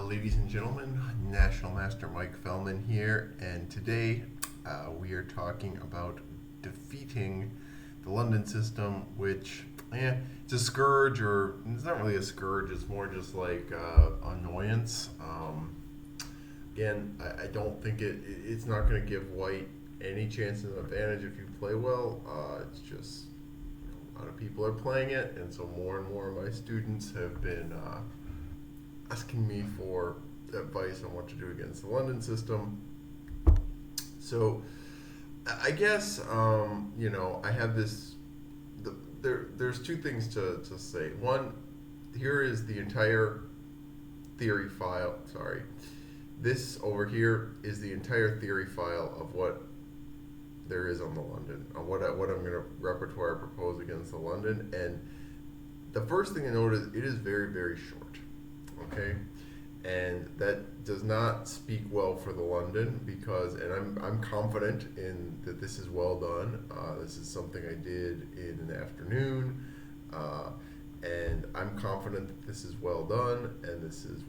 Ladies and gentlemen, National Master Mike Fellman here, and today we are talking about defeating the London system, which, it's a scourge, or it's not really a scourge, it's more just like annoyance. Again, I don't think it's not going to give White any chance of advantage if you play well. It's just a lot of people are playing it, and so more and more of my students have been asking me for advice on what to do against the London system. So I guess I have this. There's two things to say. One, here is the entire theory file. Sorry, this over here is the entire theory file of what there is on the London, on what I'm going to repertoire propose against the London. And the first thing to note is it is very, very short. Okay, and that does not speak well for the London because, and I'm confident in that this is well done. This is something I did in an afternoon, and I'm confident that this is well done, and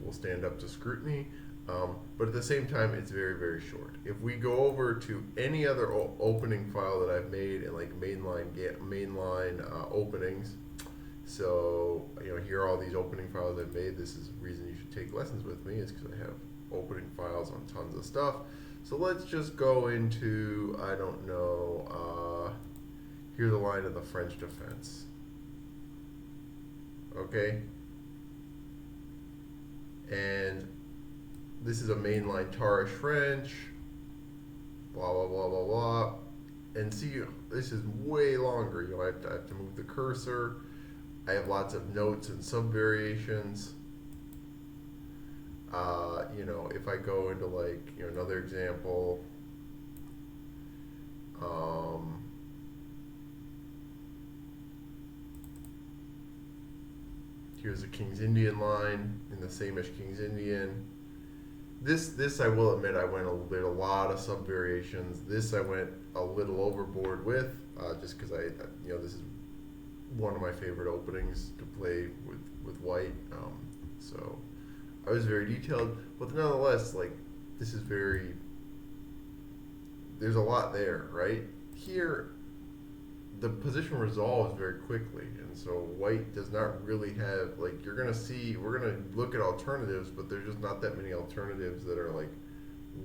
will stand up to scrutiny. But at the same time, it's very, very short. If we go over to any other opening file that I've made in like mainline openings. So, here are all these opening files I've made. This is the reason you should take lessons with me, is because I have opening files on tons of stuff. So let's just go into, I don't know, here's the line of the French defense. Okay? And this is a mainline Tarish French, blah, blah, blah, blah, blah. And see, this is way longer. I have to move the cursor. I have lots of notes and sub-variations. If I go into another example, here's a King's Indian line in the same-ish King's Indian. This I will admit I went a lot of sub-variations. This I went a little overboard with, just because this is one of my favorite openings to play with White, so I was very detailed, but nonetheless, this is there's a lot there, right? Here, the position resolves very quickly, and so White does not really have, you're gonna see, we're gonna look at alternatives, but there's just not that many alternatives that are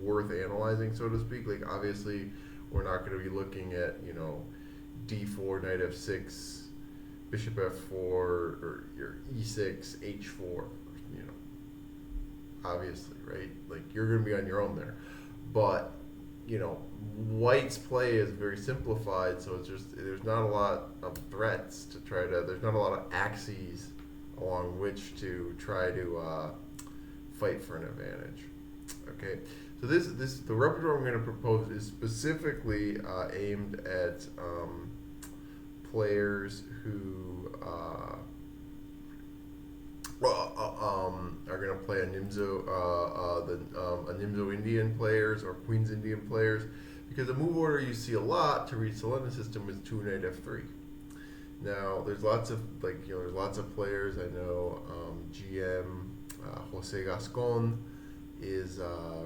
worth analyzing, so to speak. Obviously, we're not gonna be looking at, D4, Knight F6, Bishop F4, or your E6, H4, obviously, right? You're going to be on your own there. But, White's play is very simplified, so it's just, there's not a lot of threats to try to, there's not a lot of axes along which to try to fight for an advantage. Okay, so the repertoire I'm going to propose is specifically aimed at players who are going to play a Nimzo Indian players or Queen's Indian players, because the move order you see a lot to reach the London system is 2 Knight F3. Now there's lots of there's lots of players I know. GM Jose Gascon is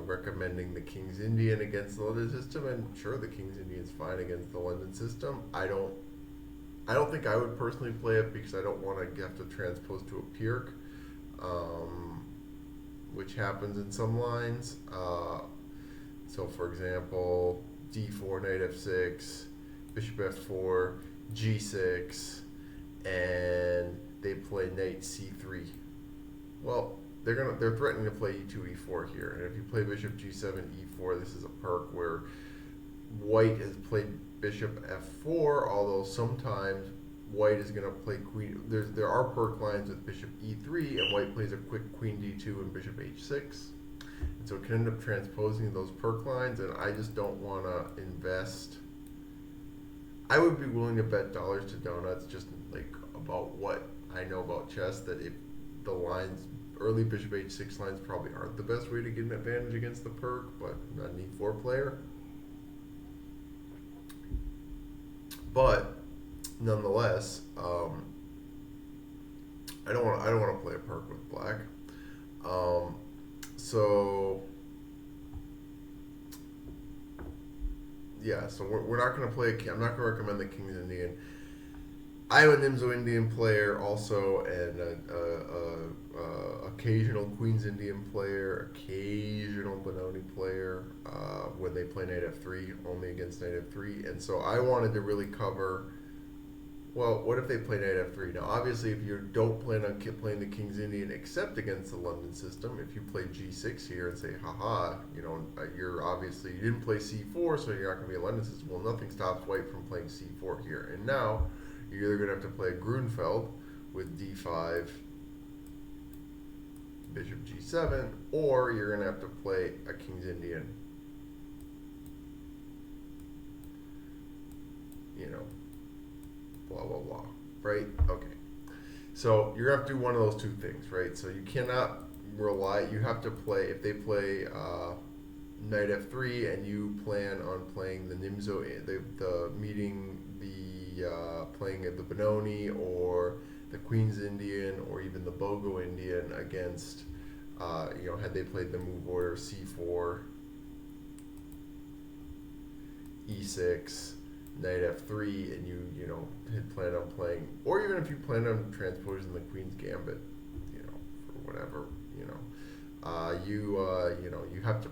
recommending the King's Indian against the London system, and sure, the King's Indian's fine against the London system. I don't think I would personally play it because I don't want to have to transpose to a Pirc, which happens in some lines. So, for example, D4, Knight F6, Bishop F4, G6, and they play Knight C3. Well, they're threatening to play E2, E4 here, and if you play Bishop G7, E4, this is a perk where White has played Bishop F4, although sometimes White is going to play Queen. There are perk lines with Bishop E3, and White plays a quick Queen D2 and Bishop H6, and so it can end up transposing those perk lines. And I just don't want to invest. I would be willing to bet dollars to donuts, just about what I know about chess, that if the lines, early Bishop H6 lines, probably aren't the best way to get an advantage against the perk, but not an E4 player. But nonetheless, I don't want to play a perk with black. So yeah, so we're not going to play. I'm not going to recommend the King's Indian. I have a Nimzo Indian player also, and occasional Queen's Indian player, occasional Benoni player when they play Knight F3, only against Knight F3. And so I wanted to really cover, well, what if they play Knight F3? Now, obviously, if you don't plan on playing the King's Indian except against the London system, if you play G6 here and say, haha, you're obviously, you didn't play C4, so you're not going to be a London system. Well, nothing stops White from playing C4 here. And now, you're either going to have to play Grunfeld with D5, Bishop G7, or you're going to have to play a King's Indian. Blah, blah, blah. Right? Okay. So you're going to have to do one of those two things, right? So you cannot rely, you have to play, if they play Knight F3 and you plan on playing the Nimzo, the meeting playing the Benoni or the Queen's Indian or even the Bogo Indian against, had they played the move order C4, E6, Knight F3, and you had planned on playing, or even if you plan on transposing the Queen's Gambit, for whatever, you have to,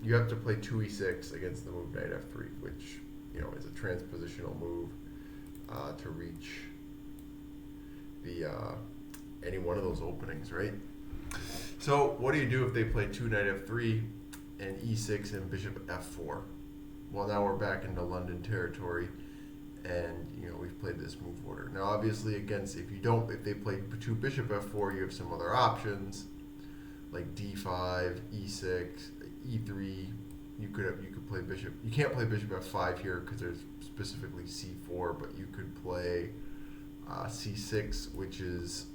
you have to play 2E6 against the move Knight F3, which is a transpositional move to reach the any one of those openings, right? So what do you do if they play 2 Knight F3 and E6 and Bishop F4? Well, now we're back into London territory, and we've played this move order. Now, obviously, if they play 2 Bishop F4, you have some other options like D5, E6, E3. You could play bishop. You can't play Bishop F5 here because there's specifically C4, but you could play C6, which is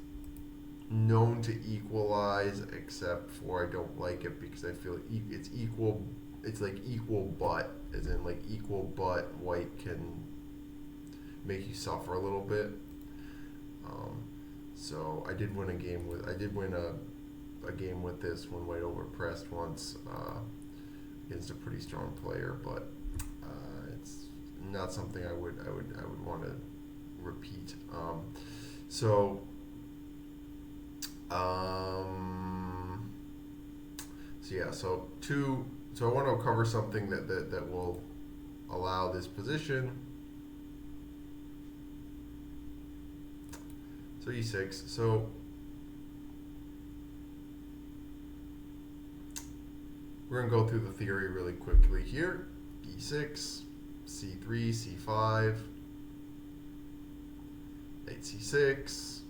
known to equalize, except for I don't like it because I feel it's equal. It's like equal but, as in like equal but White can make you suffer a little bit. So I did win a game with a game with this when White overpressed once against a pretty strong player, but it's not something I would want to repeat. So I want to cover something that will allow this position. So E6. So we're going to go through the theory really quickly here. E6, C3, C5, Knight C6,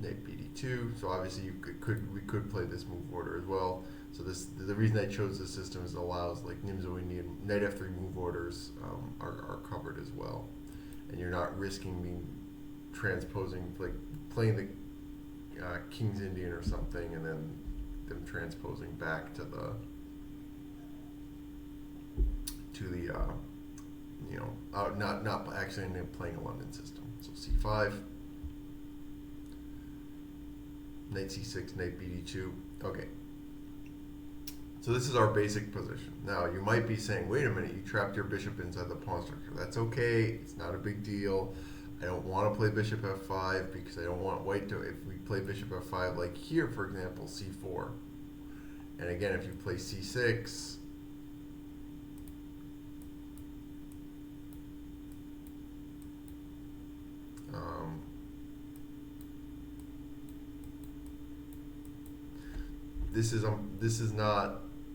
Knight BD2. So obviously we could play this move order as well. So the reason I chose this system is it allows like Nimzo Indian Knight F3 move orders are covered as well, and you're not risking being transposing, like playing the King's Indian or something, and then them transposing back to the not actually ending up playing a London system. So C5, Knight C6, Knight BD2. Okay. So this is our basic position. Now you might be saying, wait a minute, you trapped your bishop inside the pawn structure. That's okay. It's not a big deal. I don't want to play Bishop F5 because I don't want White to, if we play Bishop F5 like here, for example, C4. And again, if you play C6,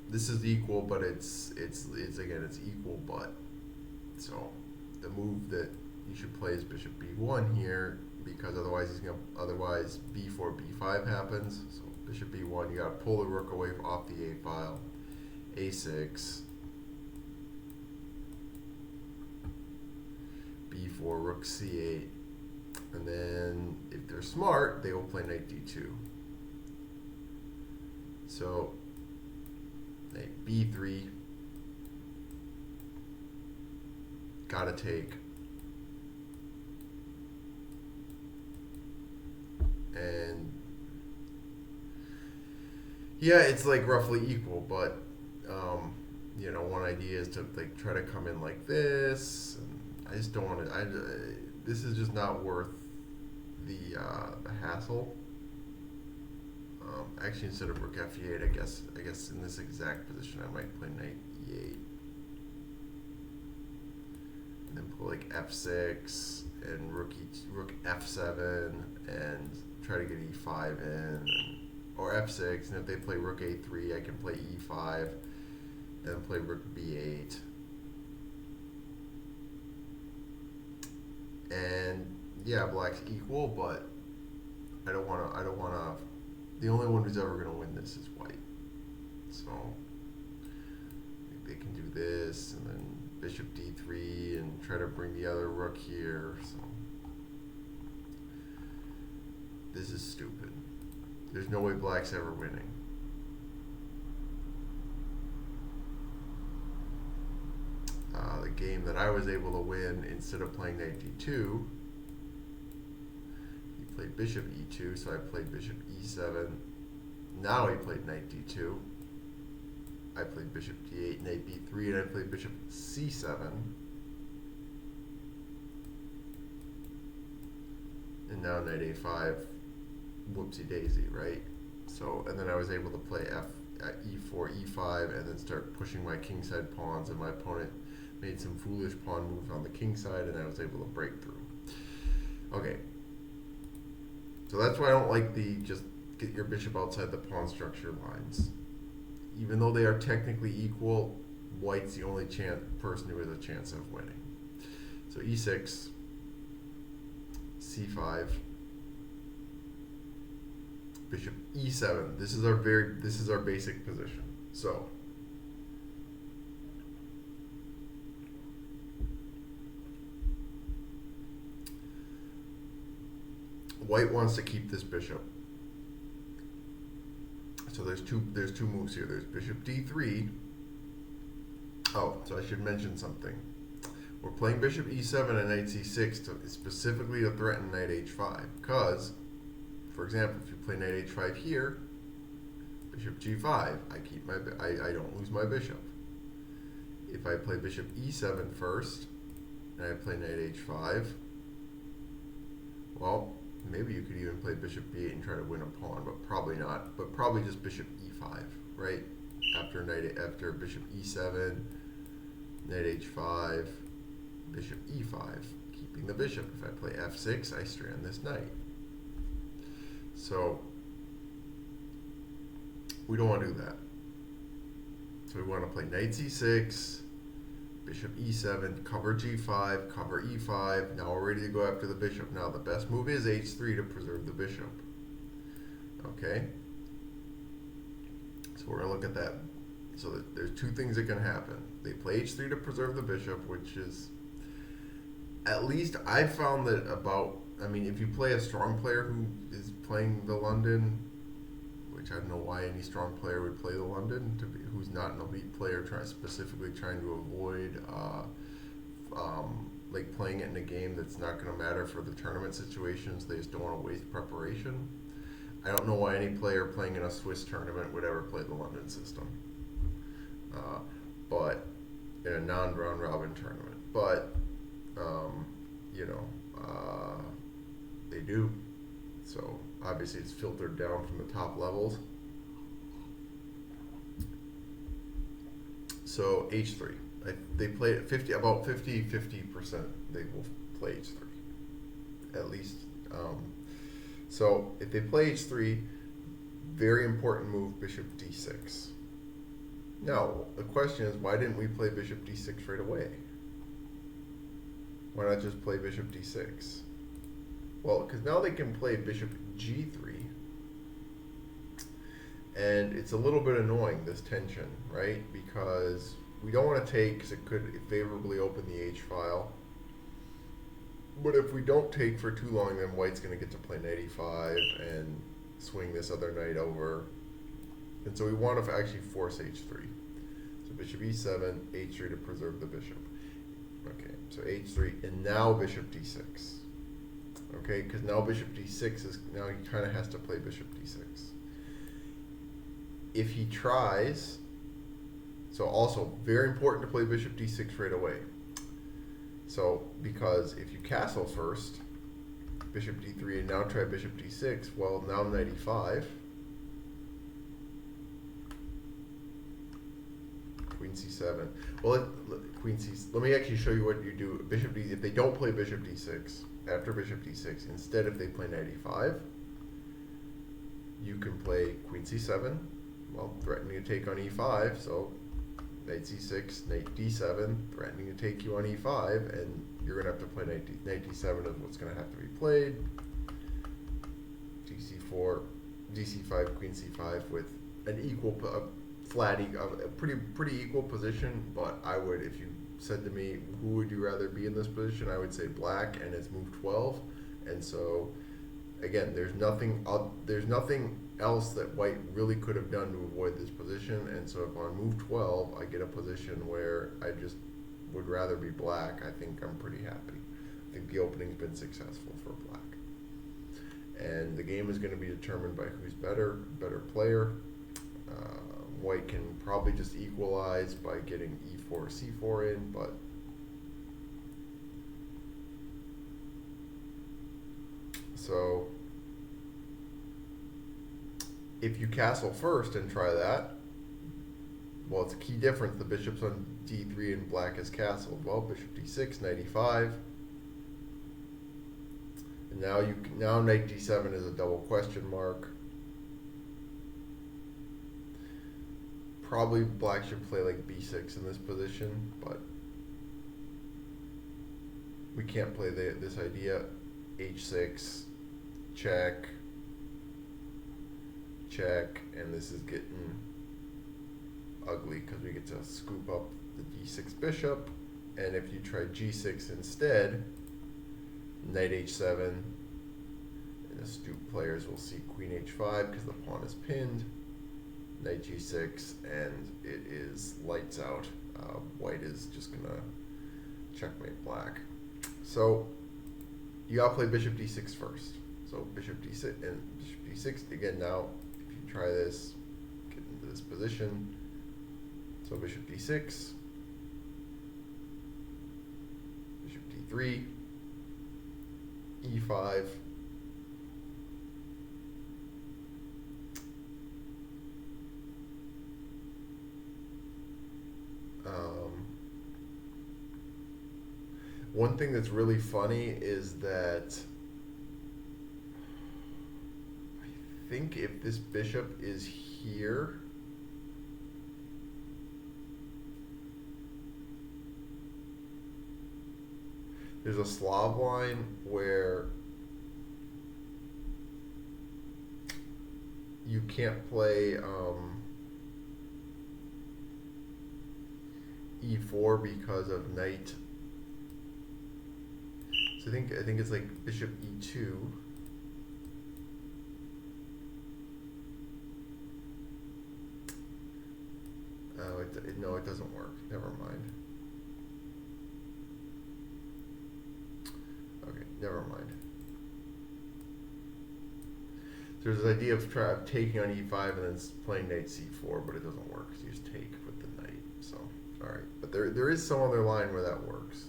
this is equal, but it's equal but. So the move that you should play is Bishop B1 here, because otherwise B4, B5 happens. So Bishop B1, you got to pull the rook away off the A file. A6, B4, rook C8, and then if they're smart, they will play Knight D2. So Knight B3, gotta take, and Yeah, it's like roughly equal, but one idea is to like try to come in like this. And I just don't want to. This is just not worth the hassle. Actually, instead of rook f8, I guess in this exact position, I might play knight e8, and then play like f6 and rook f7, and try to get e5 in, or f6. And if they play rook a3, I can play e5, then play rook b8, and yeah, black's equal, but I don't want to. The only one who's ever going to win this is white. So they can do this, and then bishop d3, and try to bring the other rook here. So this is stupid. There's no way black's ever winning. The game that I was able to win, instead of playing knight d2, he played bishop e2, so I played bishop e7. Now he played knight d2. I played bishop d8, knight b3, and I played bishop c7. And now knight a5, whoopsie daisy, right? So, and then I was able to play e4, e5, and then start pushing my kingside pawns, and my opponent made some foolish pawn moves on the king side, and I was able to break through. Okay. So that's why I don't like the just get your bishop outside the pawn structure lines. Even though they are technically equal, white's the only person who has a chance of winning. So e6, c5, bishop e7. This is our basic position. So white wants to keep this bishop. So there's two moves here. There's bishop d3. Oh, so I should mention something. We're playing bishop e7 and knight c6 specifically to threaten knight h5. Because, for example, if you play knight h5 here, bishop g5, I don't lose my bishop. If I play bishop e7 first, and I play knight h5, well, maybe you could even play bishop b8 and try to win a pawn, but probably not. But probably just bishop e5, right? After bishop e7, knight h5, bishop e5, keeping the bishop. If I play f6, I strand this knight. So we don't want to do that. So we want to play knight c6, bishop e7, cover g5, cover e5. Now we're ready to go after the bishop. Now the best move is h3 to preserve the bishop. Okay? So we're going to look at that. So there's two things that can happen. They play h3 to preserve the bishop, which is, at least I found that if you play a strong player who is playing the London, which I don't know why any strong player would play the London, who's not an elite player, specifically trying to avoid like playing it in a game that's not going to matter for the tournament situations. They just don't want to waste preparation. I don't know why any player playing in a Swiss tournament would ever play the London system, but in a non-round robin tournament. But they do. So obviously it's filtered down from the top levels. So h3, they play it 50%. They will play h3, at least. So if they play h3, very important move, bishop d6. Now the question is, why didn't we play bishop d6 right away? Why not just play bishop d6? Well, because now they can play bishop g3, and it's a little bit annoying, this tension, right? Because we don't want to take, because it could favorably open the h file. But if we don't take for too long, then white's going to get to play knight e5 and swing this other knight over. And so we want to actually force h3. So bishop e7, h3 to preserve the bishop. Okay, so h3, and now bishop d6. Okay, because now bishop d6 now he kind of has to play bishop d6. if he tries, so also very important to play bishop d6 right away. So because if you castle first, bishop d3, and now try bishop d6, well, now knight e5, queen c7. Well, queen c. Let me actually show you what you do. Bishop d. If they don't play bishop d6 after bishop d6, instead, if they play knight e5, you can play queen c7. Well, threatening to take on e5, so knight c6, knight d7, threatening to take you on e5, and you're going to have to play knight d7 is what's going to have to be played. dc4, dc5, queen c5 with an equal, a pretty equal position. But I would, if you said to me, who would you rather be in this position, I would say black, and it's move 12, and so again, there's nothing else that white really could have done to avoid this position, and so if on move 12 I get a position where I just would rather be black, I think I'm pretty happy. I think the opening's been successful for black. And the game is going to be determined by who's better player. White can probably just equalize by getting e4, c4 in, but so if you castle first and try that, well, it's a key difference. The bishop's on d3 and black is castled. Well, bishop d6, knight e5. And now knight d7 is a double question mark. Probably black should play like b6 in this position, but we can't play this idea. h6, check, check, and this is getting ugly because we get to scoop up the d6 bishop, and if you try g6 instead, knight h7, and astute players will see queen h5 because the pawn is pinned, knight g6, and it is lights out. White is just gonna checkmate black. So you gotta play bishop d6 first. So bishop d6 and bishop d6 again. Now, if you try this, get into this position. So bishop d6, bishop d3, e5. One thing that's really funny is that I think if this bishop is here, there's a Slav line where you can't play e4 because of knight. So I think it's like bishop e2. Oh, no, it doesn't work. Never mind. Okay, never mind. So there's this idea of taking on e5 and then playing knight c4, but it doesn't work. So you just take with the knight. So, all right. But there is some other line where that works.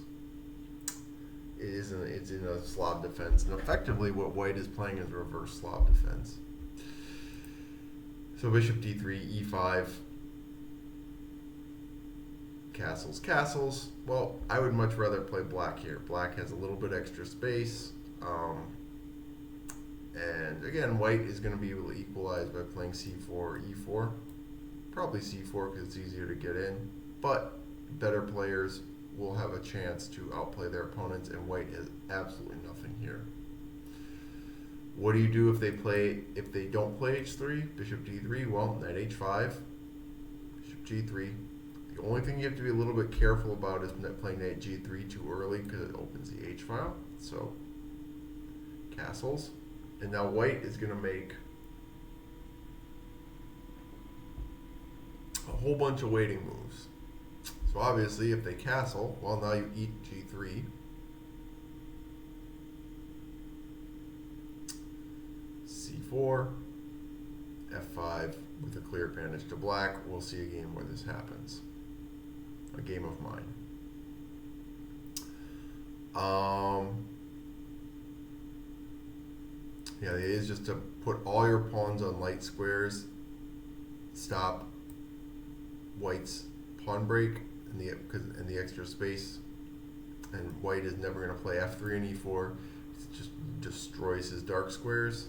It's in a Slav defense, and effectively what white is playing is reverse Slav defense. So bishop d3, e5, castles. Well, I would much rather play black here. Black has a little bit extra space, and again, white is going to be able to equalize by playing c4 or e4. Probably c4 because it's easier to get in, but better players will have a chance to outplay their opponents, and white has absolutely nothing here. What do you do if they don't play h3? Bishop d3, well, knight h5, bishop g3. The only thing you have to be a little bit careful about is playing knight g3 too early because it opens the h file. So castles, and now white is going to make a whole bunch of waiting moves. So obviously, if they castle, well, now you eat g3. c4, f5 with a clear advantage to black. We'll see a game where this happens. A game of mine. Yeah, the idea is just to put all your pawns on light squares, stop white's pawn break and the extra space, and white is never going to play f3 and e4. It just destroys his dark squares.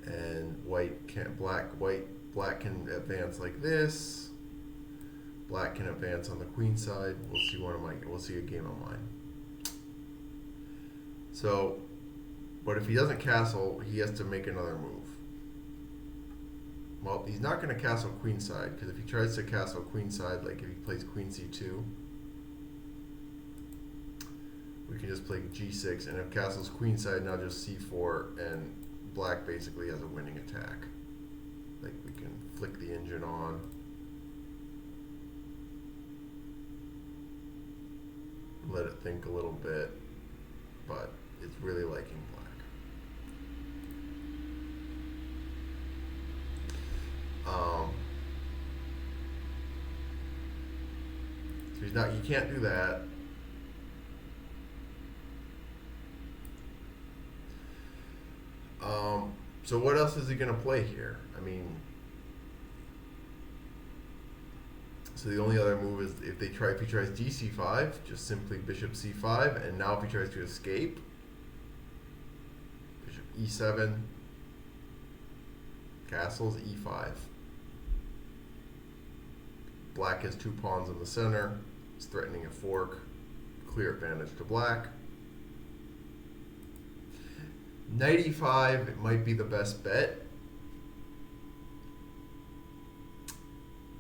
And black can advance like this. Black can advance on the queen side. We'll see a game of mine. So, but if he doesn't castle, he has to make another move. Well, he's not going to castle queen side, because if he tries to castle queen side, like if he plays queen c2, we can just play g6, and if castles queen side, now just c4, and black basically has a winning attack. Like we can flick the engine on. Let it think a little bit, but it's really liking black. So he's not, you can't do that. So what else is he going to play here? I mean, so the only other move is if he tries dc5, just simply bishop c5, and now if he tries to escape, bishop e7, castles e5. Black has 2 pawns in the center. It's threatening a fork. Clear advantage to black. Knight e5, it might be the best bet.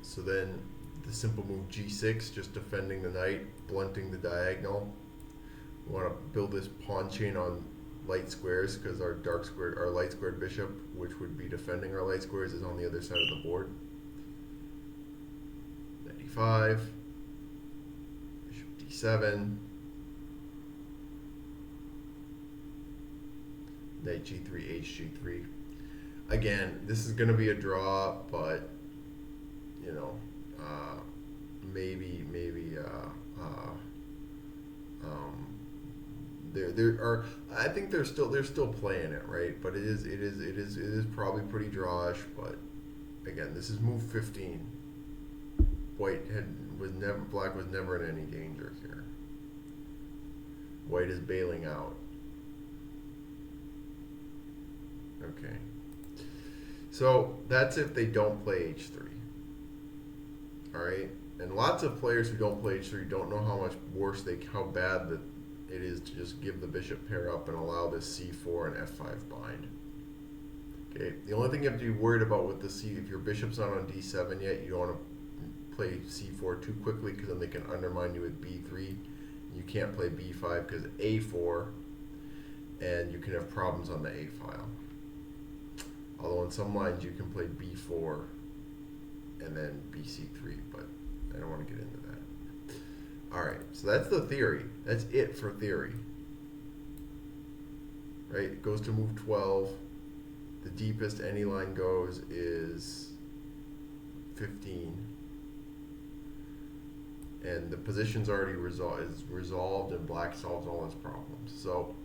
So then the simple move g6, just defending the knight, blunting the diagonal. We want to build this pawn chain on light squares because our light squared bishop, which would be defending our light squares, is on the other side of the board. Knight e5, bishop d7. Knight g3, hg3. Again, this is going to be a draw, but you know, maybe I think they're still playing it, right? But it is probably pretty drawish. But again, this is move 15. Black was never in any danger here. White is bailing out. Okay, so that's if they don't play h3. All right, and lots of players who don't play h3 don't know how much worse how bad that it is to just give the bishop pair up and allow this c4 and f5 bind. Okay, the only thing you have to be worried about with the if your bishop's not on d7 yet, you don't want to play c4 too quickly because then they can undermine you with b3. You can't play b5 because a4, and you can have problems on the a file. Although in some lines you can play b4 and then bc3, but I don't want to get into that. All right, so that's the theory. That's it for theory. Right, it goes to move 12. The deepest any line goes is 15. And the position's already resolved, and black solves all its problems. So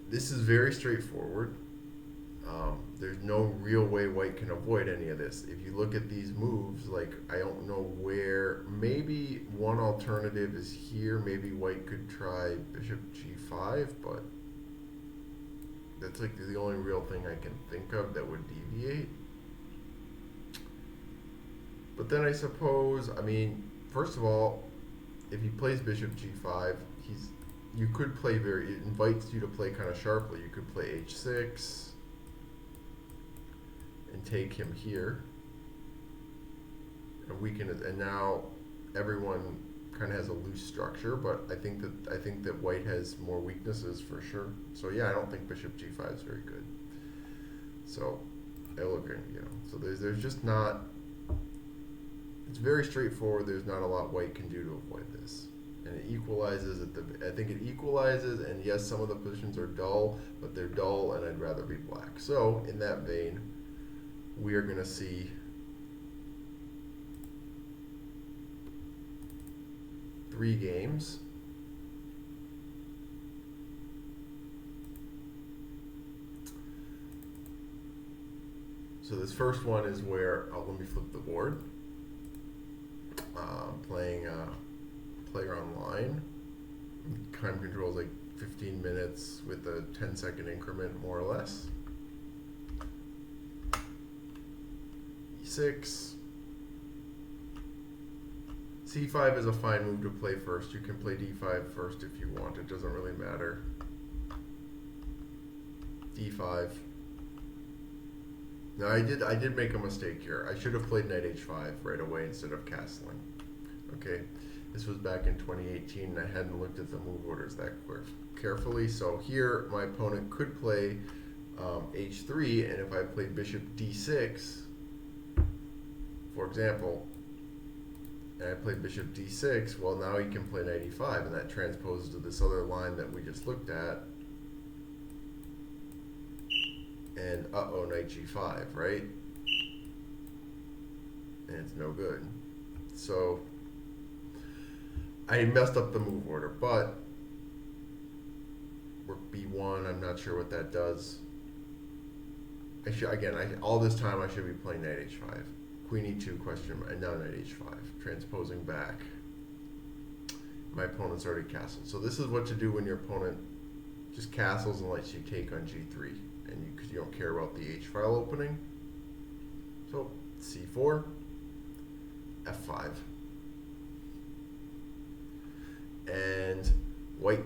this is very straightforward. There's no real way white can avoid any of this. If you look at these moves, like I don't know where, maybe one alternative is here. Maybe white could try bishop g5, but that's like the only real thing I can think of that would deviate. But then I suppose, I mean, first of all, if he plays bishop g5, you could play it invites you to play kind of sharply. You could play h6 and take him here and weaken it. And now everyone kind of has a loose structure, but I think that white has more weaknesses for sure. So yeah, I don't think bishop g5 is very good. So I look at, you know, so there's just not. It's very straightforward. There's not a lot white can do to avoid this. And it equalizes at the, I think it equalizes, and yes, some of the positions are dull, but they're dull and I'd rather be black. So in that vein, we are gonna see three games. So this first one is where, let me flip the board. Playing player online. Time control is like 15 minutes with a 10-second increment, more or less. E6. C5 is a fine move to play first. You can play D5 first if you want. It doesn't really matter. D5. Now I did make a mistake here. I should have played knight h5 right away instead of castling. Okay, this was back in 2018 and I hadn't looked at the move orders that carefully. So here my opponent could play h3, and if I played bishop d6, for example, and I played bishop d6, well now he can play knight e5, and that transposes to this other line that we just looked at. And uh-oh, knight g5, right? And it's no good. So I messed up the move order, but rook b1, I'm not sure what that does. I should, again, all this time I should be playing knight h5. Queen e2 question, and now knight h5, transposing back. My opponent's already castled. So this is what to do when your opponent just castles and lets you take on g3, and because you don't care about the h file opening. So c4, f5. And white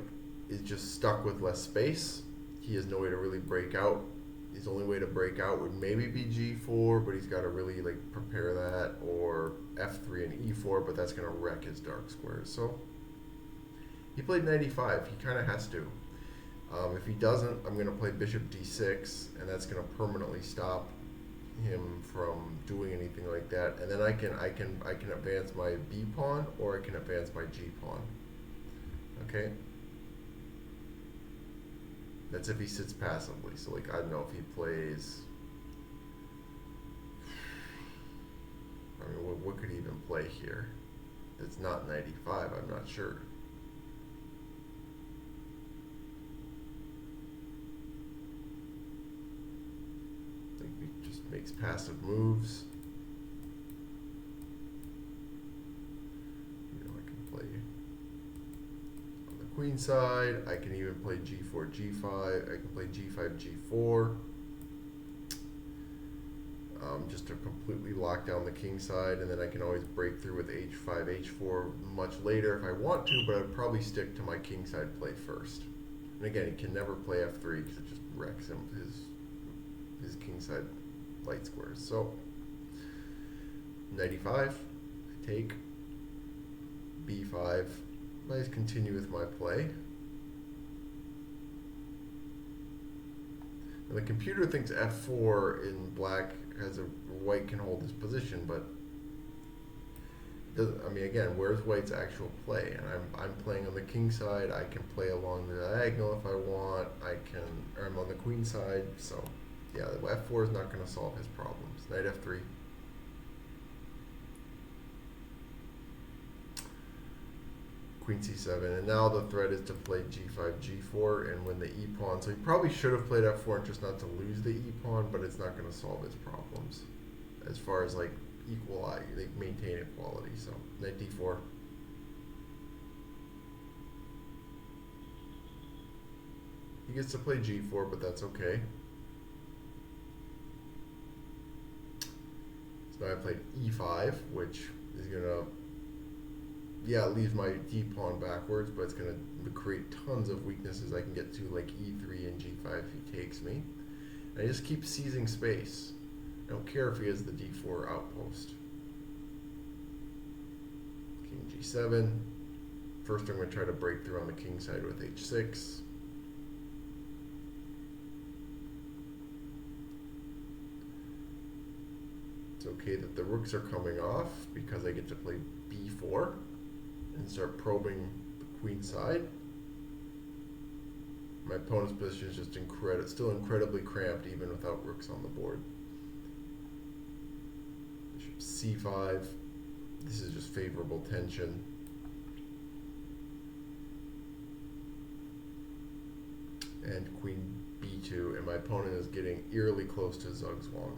is just stuck with less space. He has no way to really break out. His only way to break out would maybe be g4, but he's got to really like prepare that, or f3 and e4, but that's going to wreck his dark squares. So he played knight e5. He kind of has to. If he doesn't, I'm going to play bishop d6, and that's going to permanently stop him from doing anything like that. And then I can advance my b pawn, or I can advance my g pawn. Okay. That's if he sits passively. So like I don't know if he plays. I mean, what could he even play here? That's not knight e5. I'm not sure. I think he just makes passive moves. You know, I can play on the queen side. I can even play g4, g5. I can play g5, g4. Just to completely lock down the king side, and then I can always break through with h5, h4 much later if I want to, but I'd probably stick to my king side play first. And again, he can never play f3 because it just wrecks him his king side light squares. So knight e5, I take b5. I just continue with my play. Now the computer thinks f4 in black has a white can hold this position, but I mean, again, where's white's actual play? And I'm playing on the king side. I can play along the diagonal if I want. Or I'm on the queen side. So yeah, the f4 is not going to solve his problems. Knight f3. Queen c7, and now the threat is to play g5, g4, and win the e pawn. So he probably should have played f4 just not to lose the e pawn, but it's not going to solve his problems as far as like maintain equality. So knight d4. He gets to play g4, but that's okay. So now I played e5, which is going to, yeah, it leaves my d pawn backwards, but it's going to create tons of weaknesses I can get to, like e3 and g5 if he takes me. And I just keep seizing space. I don't care if he has the d4 outpost. King g7. First I'm going to try to break through on the king side with h6. It's okay that the rooks are coming off because I get to play b4 and start probing queenside. My opponent's position is just still incredibly cramped even without rooks on the board. Bishop c5. This is just favorable tension. And queen b2, and my opponent is getting eerily close to Zugzwang.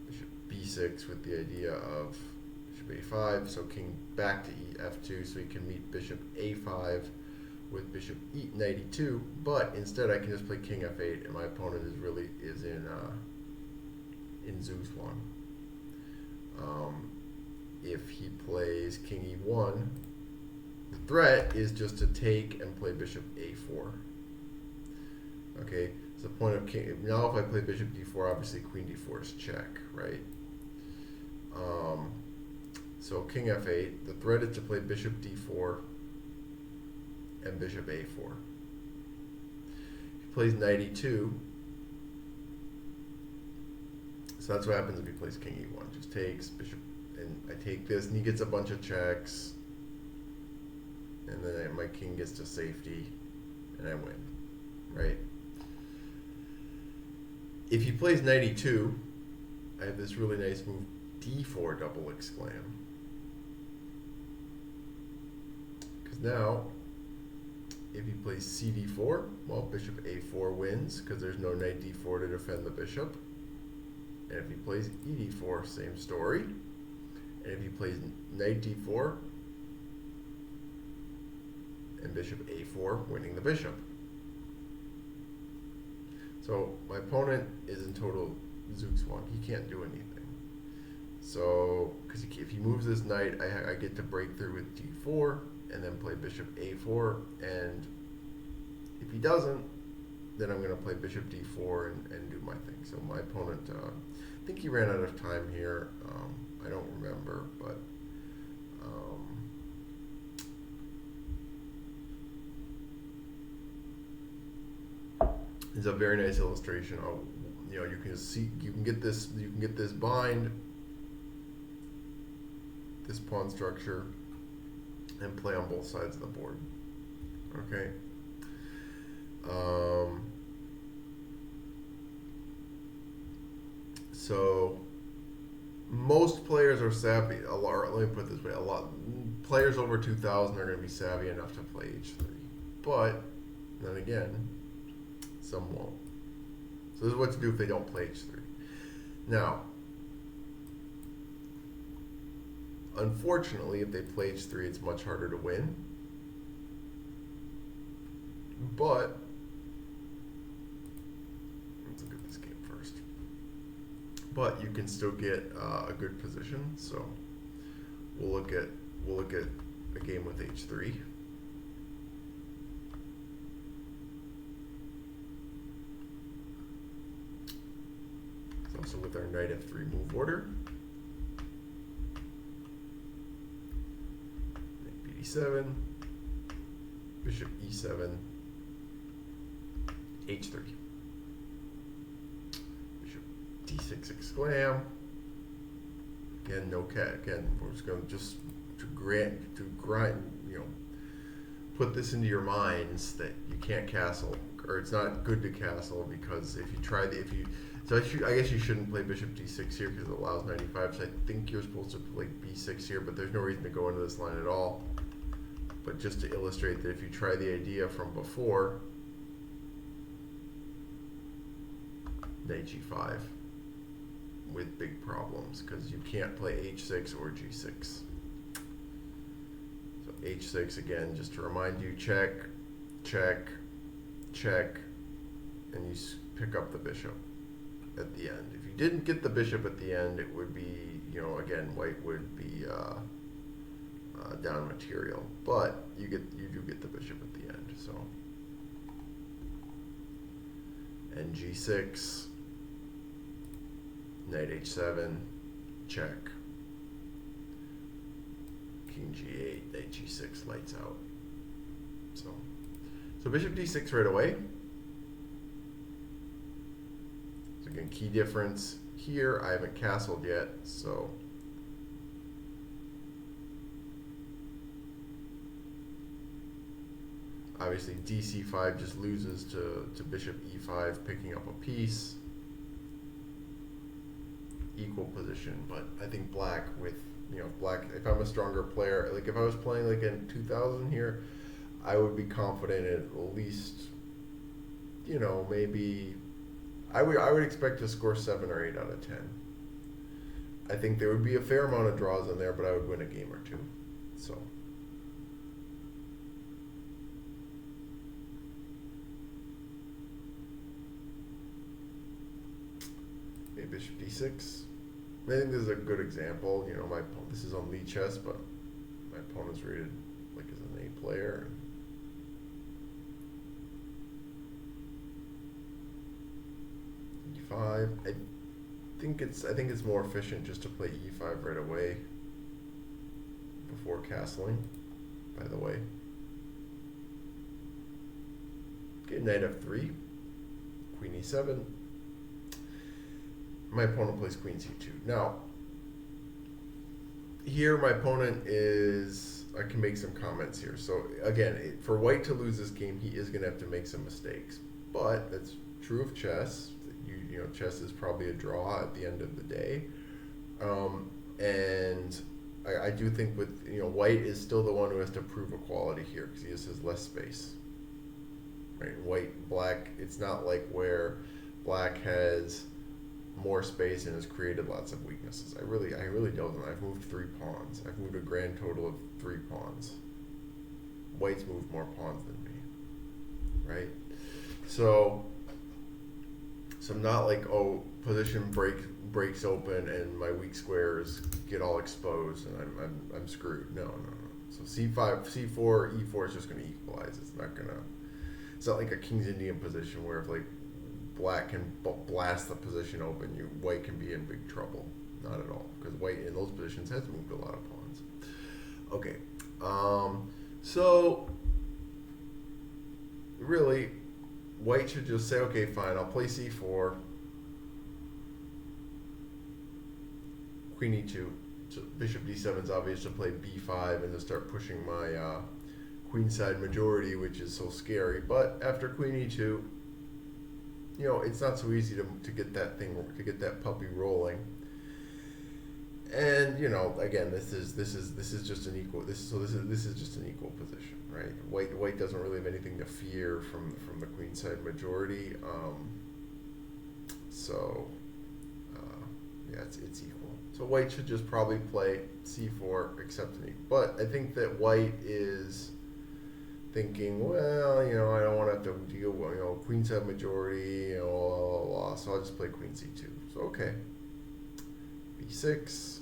Bishop b6 with the idea of bishop a5, so king back to f2, so he can meet bishop a5 with bishop knight e2, but instead I can just play king f8, and my opponent is in Zugzwang. If he plays king e1, the threat is just to take and play bishop a4. Okay, so the point of king, now if I play bishop d4, obviously queen d4 is check, right? So king f8, the threat is to play bishop d4 and bishop a4. If he plays knight e2, so that's what happens if he plays king e1, just takes bishop, and I take this, and he gets a bunch of checks, and then my king gets to safety, and I win, right? If he plays knight e2, I have this really nice move, d4 double exclam. Because now, if he plays cd4, well, bishop a4 wins, because there's no knight d4 to defend the bishop. And if he plays ed4, same story. And if he plays knight d4, and bishop a4, winning the bishop. So my opponent is in total Zugzwang. He can't do anything. So, because if he moves this knight, I get to break through with d4, and then play bishop a4, and if he doesn't, then I'm going to play bishop d4 and do my thing. So my opponent, I think he ran out of time here. I don't remember, but it's a very nice illustration of, you know, you can get this bind, this pawn structure, and play on both sides of the board. Okay. So most players are savvy. Let me put it this way: players over 2,000 are going to be savvy enough to play h3. But then again, some won't. So this is what to do if they don't play h3. Now, unfortunately, if they play h3, it's much harder to win. But let's look at this game first. But you can still get a good position. So we'll look at a game with h3. It's also with our knight f3 move order. Knight bd7, bishop e7, h3, bishop d6 exclam. Again, no cat. Again, we're just going to grind, you know, put this into your minds that you can't castle, or it's not good to castle, because if you try so I guess you shouldn't play bishop d6 here because it allows 95. So I think you're supposed to play b6 here, but there's no reason to go into this line at all. But just to illustrate that if you try the idea from before, knight g5 with big problems, because you can't play h6 or g6. So h6 again, just to remind you, check, check, check, and you pick up the bishop at the end. If you didn't get the bishop at the end, it would be, you know, again, white would be down material, but you do get the bishop at the end. So, and g6, knight h7, check, king g8, knight g6, lights out. So bishop d6 right away. So again, key difference here, I haven't castled yet, so Obviously, DC5 just loses to bishop E5, picking up a piece. Equal position, but I think black with, black, if I'm a stronger player, like if I was playing like in 2000 here, I would be confident at least, maybe I would expect to score 7 or 8 out of 10. I think there would be a fair amount of draws in there, but I would win a game or two. So maybe bishop D6. I think this is a good example. This is on Lee chess, but my opponent's rated like as an A player. E5. I think it's more efficient just to play E5 right away before castling. By the way, okay, knight F3, Queen E7. My opponent plays Queen C2. Now, here my opponent I can make some comments here. So again, for white to lose this game, he is going to have to make some mistakes. But that's true of chess. Chess is probably a draw at the end of the day. And I do think with, white is still the one who has to prove equality here because he just has less space. Right? Black, it's not like where black has more space and has created lots of weaknesses. I really don't. I've moved 3 pawns. I've moved a grand total of 3 pawns. White's moved more pawns than me, right? So not like, position breaks open and my weak squares get all exposed and I'm screwed. No. So C5, C4, E4 is just going to equalize. It's not like a King's Indian position where if like black can blast the position open, white can be in big trouble. Not at all, because white in those positions has moved a lot of pawns. Okay, so really, white should just say, okay, fine, I'll play C4, Queen E2. So bishop D7 is obvious to play B5 and to start pushing my queenside majority, which is so scary. But after Queen E2, it's not so easy to get that puppy rolling. And again, this is just an equal. This is just an equal position, right? White doesn't really have anything to fear from the queenside majority. Yeah, it's equal. So white should just probably play C4, accept an equal. But I think that white is thinking, well, I don't want to have to deal with, queenside majority, blah, blah, blah, so I'll just play Queen C2. So, okay. B6.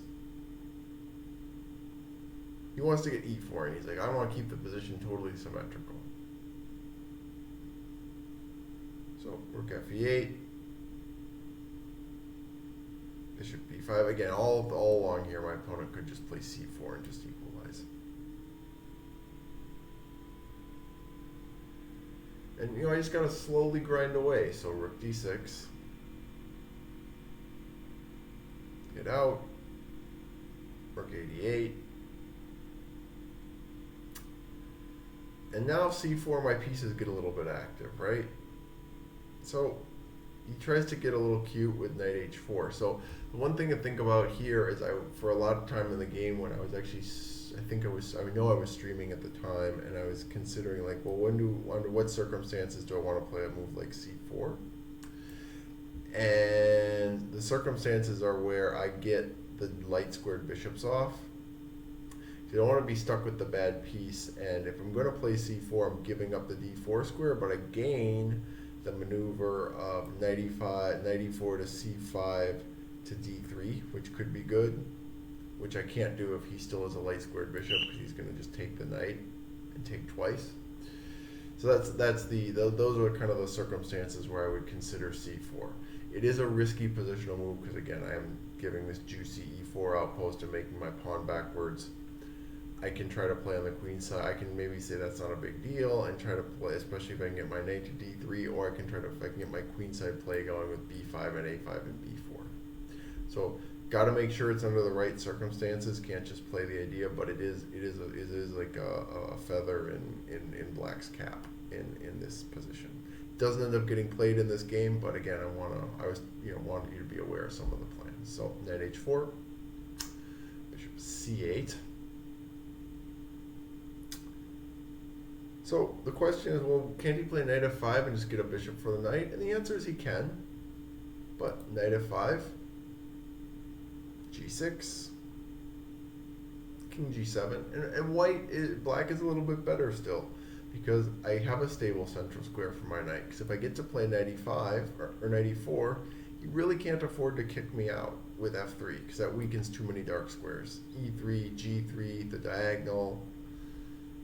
He wants to get E4, and he's like, I want to keep the position totally symmetrical. So, rook F8. Bishop B5. Again, all along here, my opponent could just play C4 and just equalize. And I just gotta slowly grind away. So rook D6. Get out. Rook 88. And now C4, my pieces get a little bit active, right? So he tries to get a little cute with knight H4. So the one thing to think about here is for a lot of time in the game when I was actually, I was streaming at the time, and I was considering like, well, under what circumstances do I want to play a move like C4? And the circumstances are where I get the light squared bishops off. So you don't want to be stuck with the bad piece, and if I'm going to play C4, I'm giving up the D4 square, but I gain the maneuver of knight E4 to C5 to D3, which could be good, which I can't do if he still has a light squared bishop, because he's going to just take the knight and take twice. So those are kind of the circumstances where I would consider C4. It is a risky positional move because, again, I am giving this juicy E4 outpost and making my pawn backwards. I can try to play on the queen side. I can maybe say that's not a big deal and try to play, especially if I can get my knight to D3, or I can try to, if I can get my queen side play going with B5 and A5 and B4. So got to make sure it's under the right circumstances. Can't just play the idea, but it is like a feather in Black's cap in this position. Doesn't end up getting played in this game, but again, I want you to be aware of some of the plans. So knight h4, bishop c8. So the question is, well, can't he play knight f5 and just get a bishop for the knight? And the answer is he can. But knight f5, g6, king g7, and black is a little bit better still, because I have a stable central square for my knight. Because if I get to play knight e5 or knight e4, you really can't afford to kick me out with f3, because that weakens too many dark squares. e3, g3, the diagonal.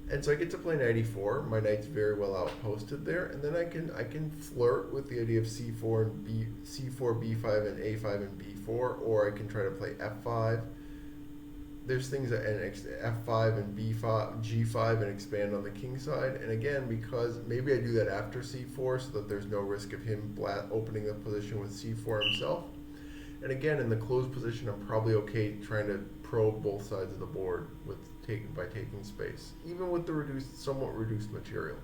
And so I get to play knight e4. My knight's very well outposted there, and then I can flirt with the idea of c4 and c4, b5, and a5 and b4, or I can try to play f5. There's things that f5 and b5, g5, and expand on the king side. And again, because maybe I do that after c4, so that there's no risk of him opening the position with c4 himself. And again, in the closed position, I'm probably okay trying to probe both sides of the board by taking space, even with the somewhat reduced material.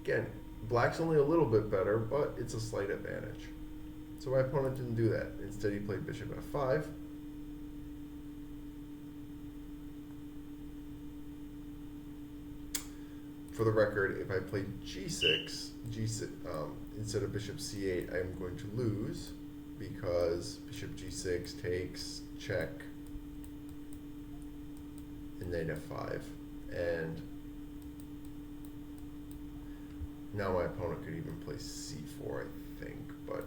Again, black's only a little bit better, but it's a slight advantage. So my opponent didn't do that. Instead, he played bishop f5. For the record, if I play g6, instead of bishop c8, I'm going to lose, because bishop g6 takes, check, and knight f5. And now my opponent could even play c4, I think, but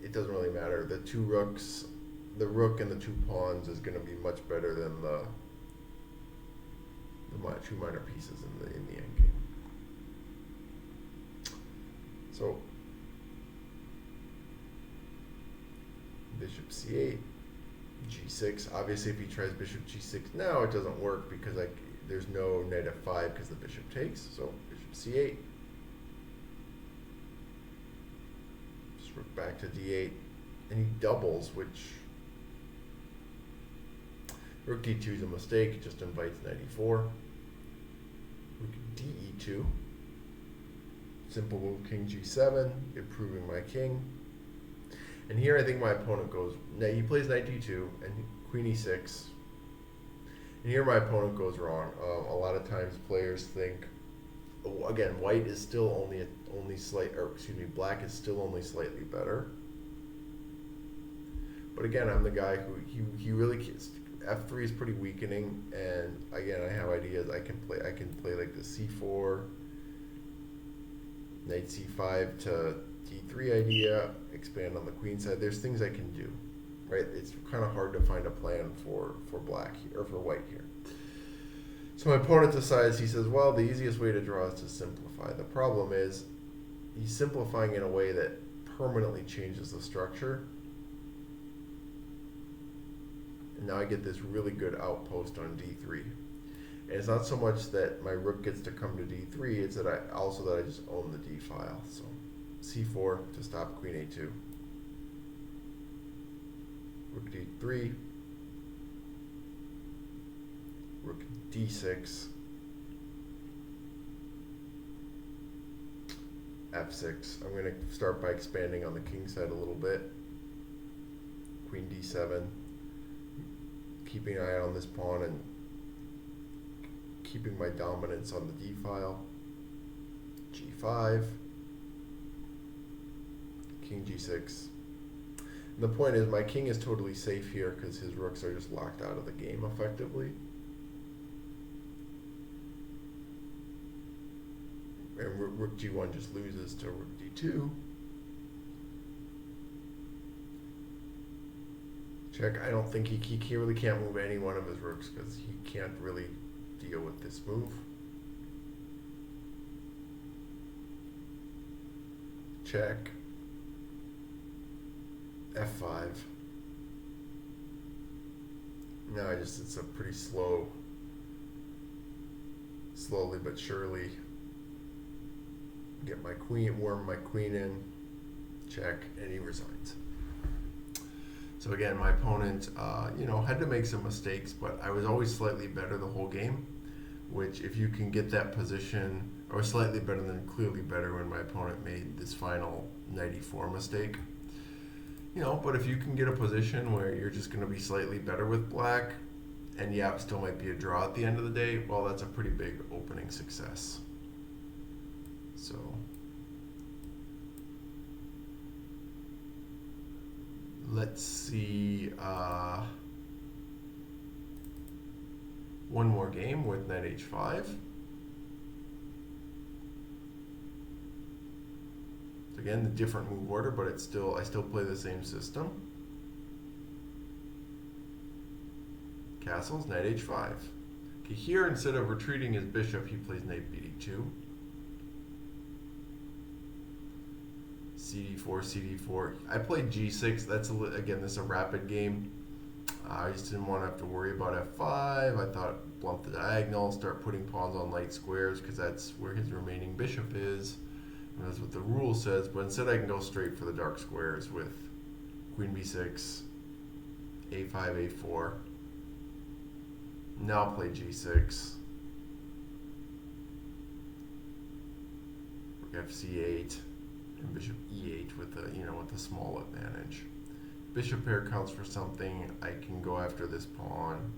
it doesn't really matter. The two rooks, the rook and the two pawns is going to be much better than the two minor pieces in the endgame. So bishop c8, g6. Obviously, if he tries bishop g6 now, it doesn't work because there's no knight f5 because the bishop takes. So bishop c8. Just rook back to d8, and he doubles, which rook d2 is a mistake. It just invites knight e4. Rook de2. Simple move, king g7, improving my king. And here I think my opponent goes, he plays knight d2 and queen e6. And here my opponent goes wrong. A lot of times players think, again, white is still black is still only slightly better. But again, I'm the guy who he really f3 is pretty weakening, and again, I have ideas. I can play like the c4, knight c5 to d3 idea, expand on the queen side. There's things I can do, right? It's kind of hard to find a plan for black here, or for white here. So my opponent decides, he says, well, the easiest way to draw is to simplify. The problem is he's simplifying in a way that permanently changes the structure. And now I get this really good outpost on d3. And it's not so much that my rook gets to come to d3, it's that I just own the d file. So c4 to stop queen a2. Rook d3. Rook d6. f6. I'm going to start by expanding on the king side a little bit. Queen d7. Keeping an eye on this pawn and keeping my dominance on the d file. g5. King g6. And the point is, my king is totally safe here because his rooks are just locked out of the game effectively. And rook g1 just loses to rook d2. Check. I don't think he really can't move any one of his rooks because he can't really deal with this move. Check. f5. Now it's a pretty slowly but surely get my queen, worm my queen in, check, and he resigns. So again, my opponent, had to make some mistakes, but I was always slightly better the whole game. Which, if you can get that position, I was slightly better than clearly better when my opponent made this final knight e4 mistake. But if you can get a position where you're just going to be slightly better with black, and yeah, it still might be a draw at the end of the day, well, that's a pretty big opening success. So let's see one more game with knight h5. So again, the different move order, but I still play the same system. Castles, knight h5. Okay, here instead of retreating his bishop, he plays knight bd2. cd4, cd4. I played g6. Again, this is a rapid game. I just didn't want to have to worry about f5. I thought blunt the diagonal, start putting pawns on light squares because that's where his remaining bishop is. And that's what the rule says. But instead, I can go straight for the dark squares with queen b6, a5, a4. Now I'll play g6. Rook fc8 and bishop e8 with the small advantage. Bishop pair counts for something. I can go after this pawn.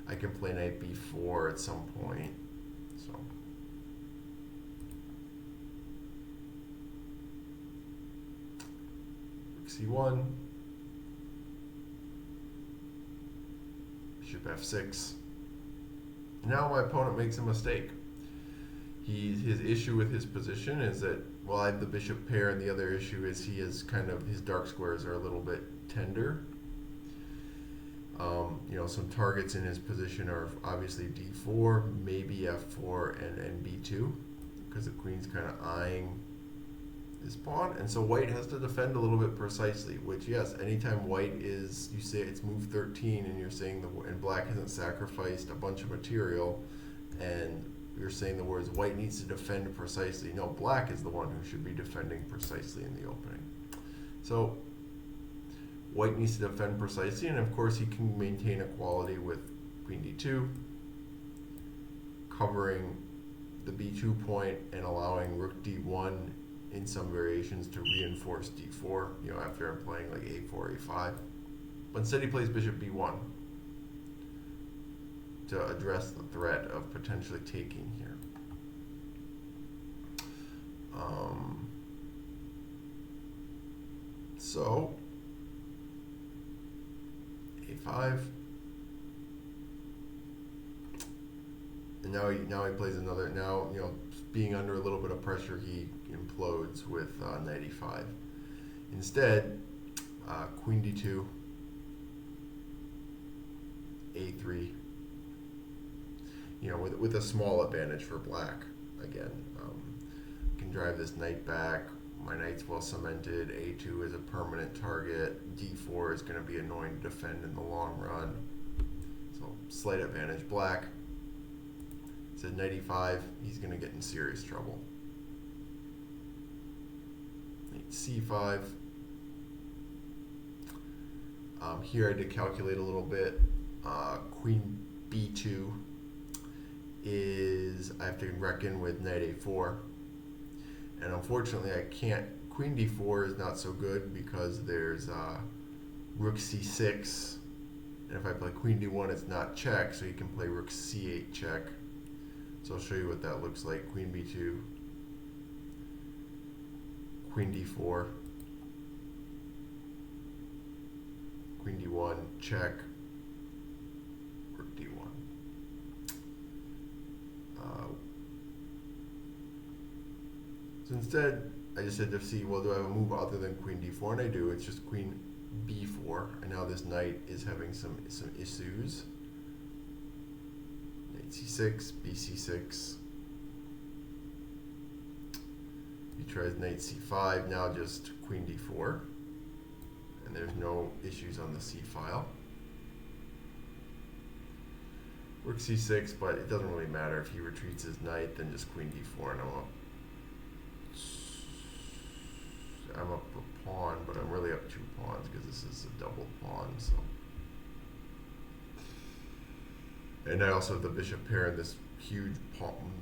I can play knight b4 at some point. So rook c1, bishop f6. Now my opponent makes a mistake. His issue with his position is that, well, I have the bishop pair, and the other issue is his dark squares are a little bit tender. Some targets in his position are obviously d4, maybe f4, and b2, because the queen's kind of eyeing this pawn, and so white has to defend a little bit precisely. Which, yes, anytime white you say it's move 13, and you're saying and black hasn't sacrificed a bunch of material, and you're saying the words white needs to defend precisely. No, black is the one who should be defending precisely in the opening. So white needs to defend precisely, and of course he can maintain equality with queen d2, covering the b2 point and allowing rook d1 in some variations to reinforce d4, after I'm playing like a4, a5. But instead he plays bishop b1 to address the threat of potentially taking here. So a5, and now he plays another. Now being under a little bit of pressure, he implodes with knight e5. Instead, queen d2, a3. With a small advantage for black. Again, can drive this knight back. My knight's well cemented. A2 is a permanent target. D4 is going to be annoying to defend in the long run. So slight advantage black. Said knight e5. He's going to get in serious trouble. Knight c5. Here I did calculate a little bit. Queen b2 is I have to reckon with knight a4, and unfortunately I can't. Queen d4 is not so good because there's rook c6, and if I play queen d1 it's not check, so you can play rook c8 check. So I'll show you what that looks like. Queen b2, queen d4, queen d1 check, rook d1. So instead, I just said to see, well, do I have a move other than queen d4? And I do. It's just queen b4. And now this knight is having some issues. Knight c6, bc6. He tries knight c5. Now just queen d4. And there's no issues on the c file. Rook c6, but it doesn't really matter. If he retreats his knight, then just queen d4, and I'm up pawn, but I'm really up 2 pawns because this is a double pawn. So, and I also have the bishop pair and this huge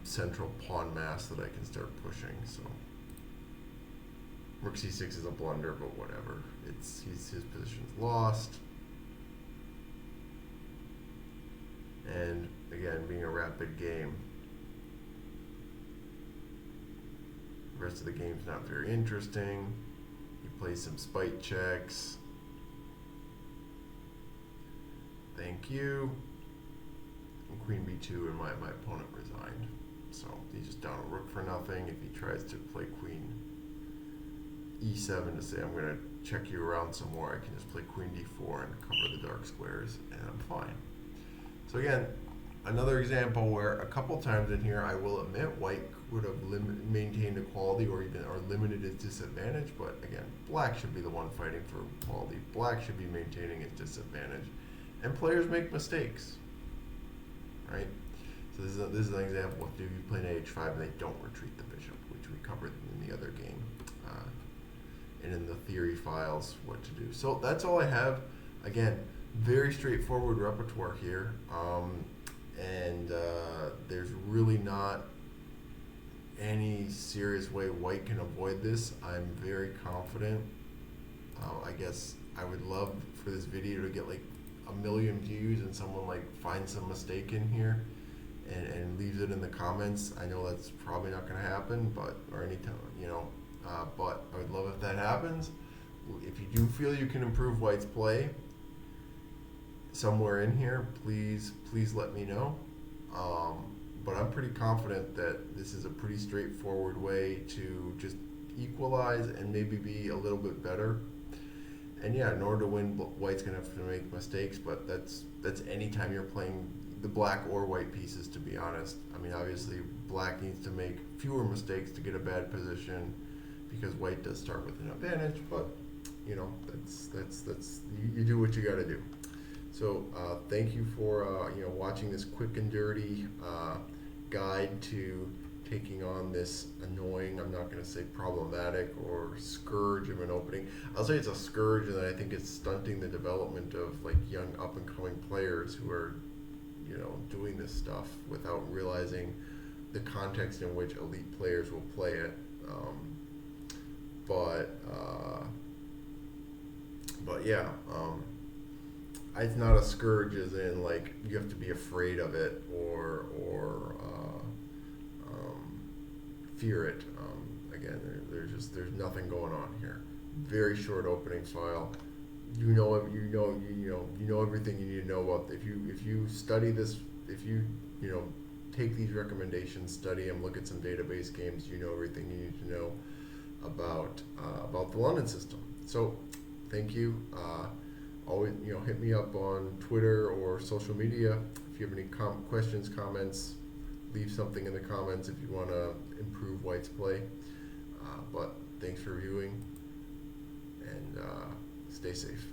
central pawn mass that I can start pushing. So rook c6 is a blunder, but whatever. His position's lost. And again, being a rapid game, the rest of the game's not very interesting. He plays some spite checks. Thank you. And queen b2, and my opponent resigned. So he's just down a rook for nothing. If he tries to play queen e7 to say I'm going to check you around some more, I can just play queen d4 and cover the dark squares, and I'm fine. So again, another example where a couple times in here I will admit white would have maintained equality or limited its disadvantage, but again, black should be the one fighting for equality. Black should be maintaining its disadvantage, and players make mistakes, right? So this is an example of you play an h5 and they don't retreat the bishop, which we covered in the other game, and in the theory files what to do. So that's all I have. Again, very straightforward repertoire here, and there's really not any serious way white can avoid this. I'm very confident. I guess I would love for this video to get like 1 million views and someone like finds some mistake in here and leaves it in the comments. I know that's probably not going to happen, but or anytime, but I would love if that happens. If you do feel you can improve white's play somewhere in here, please let me know. But I'm pretty confident that this is a pretty straightforward way to just equalize and maybe be a little bit better. And yeah, in order to win, white's gonna have to make mistakes, but that's anytime you're playing the black or white pieces, to be honest. I mean, obviously black needs to make fewer mistakes to get a bad position because white does start with an advantage, but that's you do what you gotta do. So thank you for watching this quick and dirty guide to taking on this annoying, I'm not going to say problematic or scourge of an opening. I'll say it's a scourge, and I think it's stunting the development of like young up and coming players who are doing this stuff without realizing the context in which elite players will play it. But yeah. It's not a scourge as in like you have to be afraid of it or fear it. Again, there's nothing going on here. Very short opening file. You know everything you need to know about. If you study this, if you take these recommendations, study them, look at some database games, you know everything you need to know about the London system. So, thank you. Always, hit me up on Twitter or social media. If you have any questions, comments, leave something in the comments if you want to improve white's play. But thanks for viewing, and stay safe.